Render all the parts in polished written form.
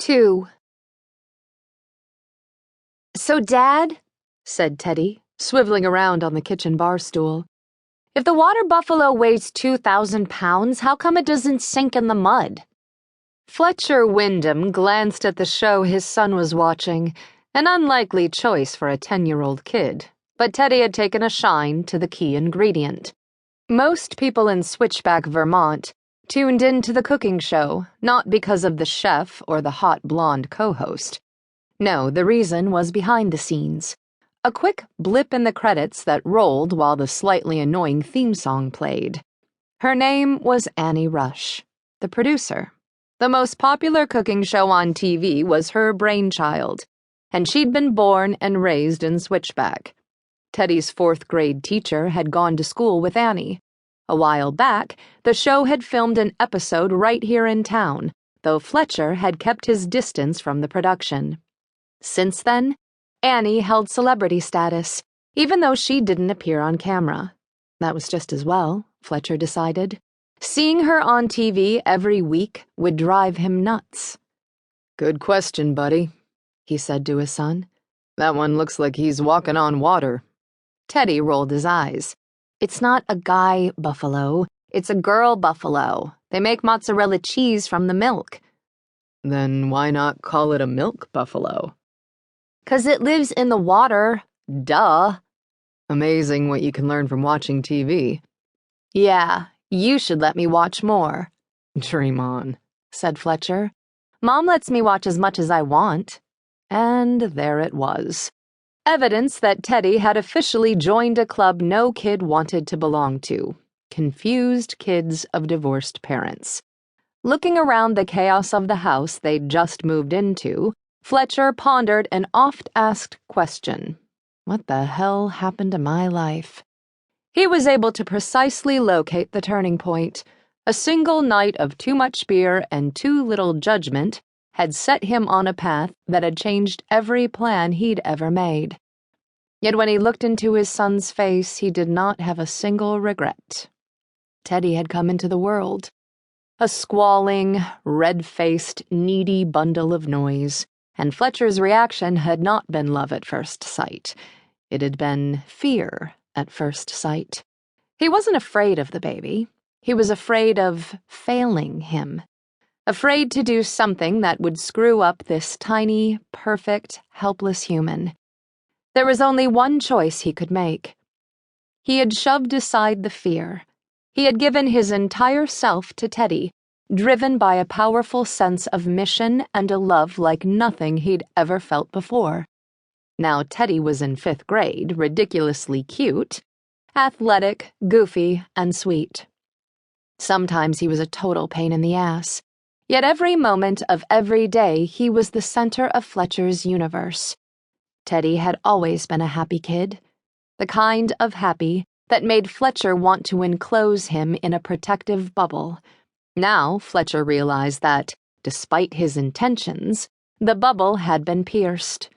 2. "So, Dad," said Teddy, swiveling around on the kitchen bar stool, "if the water buffalo weighs 2,000 pounds, how come it doesn't sink in the mud?" Fletcher Wyndham glanced at the show his son was watching, an unlikely choice for a 10-year-old kid, but Teddy had taken a shine to the key ingredient. Most people in Switchback, Vermont, tuned into the cooking show, not because of the chef or the hot blonde co-host. No, the reason was behind the scenes. A quick blip in the credits that rolled while the slightly annoying theme song played. Her name was Annie Rush, the producer. The most popular cooking show on TV was her brainchild, and she'd been born and raised in Switchback. Teddy's 4th-grade teacher had gone to school with Annie. A while back, the show had filmed an episode right here in town, though Fletcher had kept his distance from the production. Since then, Annie held celebrity status, even though she didn't appear on camera. That was just as well, Fletcher decided. Seeing her on TV every week would drive him nuts. "Good question, buddy," he said to his son. "That one looks like he's walking on water." Teddy rolled his eyes. "It's not a guy buffalo, it's a girl buffalo. They make mozzarella cheese from the milk." "Then why not call it a milk buffalo?" "'Cause it lives in the water. Duh." "Amazing what you can learn from watching TV." "Yeah, you should let me watch more." "Dream on," said Fletcher. "Mom lets me watch as much as I want." And there it was. Evidence that Teddy had officially joined a club no kid wanted to belong to. Confused kids of divorced parents. Looking around the chaos of the house they'd just moved into, Fletcher pondered an oft-asked question. What the hell happened to my life? He was able to precisely locate the turning point. A single night of too much beer and too little judgment had set him on a path that had changed every plan he'd ever made. Yet when he looked into his son's face, he did not have a single regret. Teddy had come into the world. A squalling, red-faced, needy bundle of noise, and Fletcher's reaction had not been love at first sight. It had been fear at first sight. He wasn't afraid of the baby. He was afraid of failing him. Afraid to do something that would screw up this tiny, perfect, helpless human. There was only one choice he could make. He had shoved aside the fear. He had given his entire self to Teddy, driven by a powerful sense of mission and a love like nothing he'd ever felt before. Now Teddy was in 5th grade, ridiculously cute, athletic, goofy, and sweet. Sometimes he was a total pain in the ass. Yet every moment of every day he was the center of Fletcher's universe. Teddy had always been a happy kid. The kind of happy that made Fletcher want to enclose him in a protective bubble. Now Fletcher realized that, despite his intentions, the bubble had been pierced.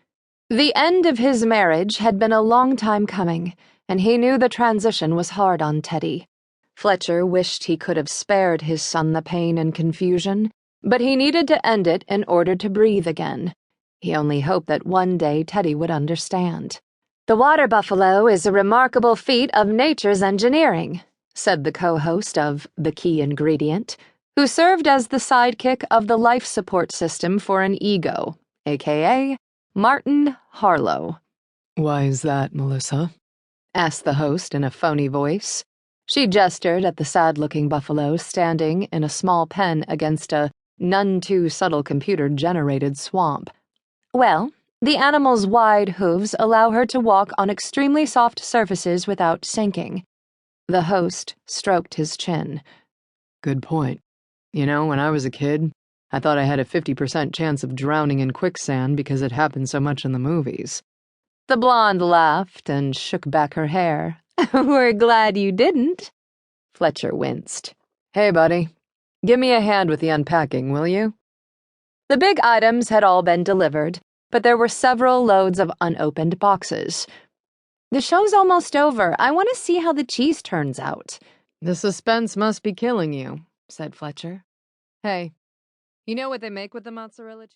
The end of his marriage had been a long time coming, and he knew the transition was hard on Teddy. Fletcher wished he could have spared his son the pain and confusion, but he needed to end it in order to breathe again. He only hoped that one day Teddy would understand. "The water buffalo is a remarkable feat of nature's engineering," said the co-host of The Key Ingredient, who served as the sidekick of the life support system for an ego, aka Martin Harlow. "Why is that, Melissa?" asked the host in a phony voice. She gestured at the sad-looking buffalo standing in a small pen against a none-too-subtle computer-generated swamp. "Well, the animal's wide hooves allow her to walk on extremely soft surfaces without sinking." The host stroked his chin. "Good point. You know, when I was a kid, I thought I had a 50% chance of drowning in quicksand because it happened so much in the movies." The blonde laughed and shook back her hair. "We're glad you didn't." Fletcher winced. "Hey, buddy. Give me a hand with the unpacking, will you?" The big items had all been delivered, but there were several loads of unopened boxes. "The show's almost over. I want to see how the cheese turns out." "The suspense must be killing you," said Fletcher. "Hey, you know what they make with the mozzarella cheese?"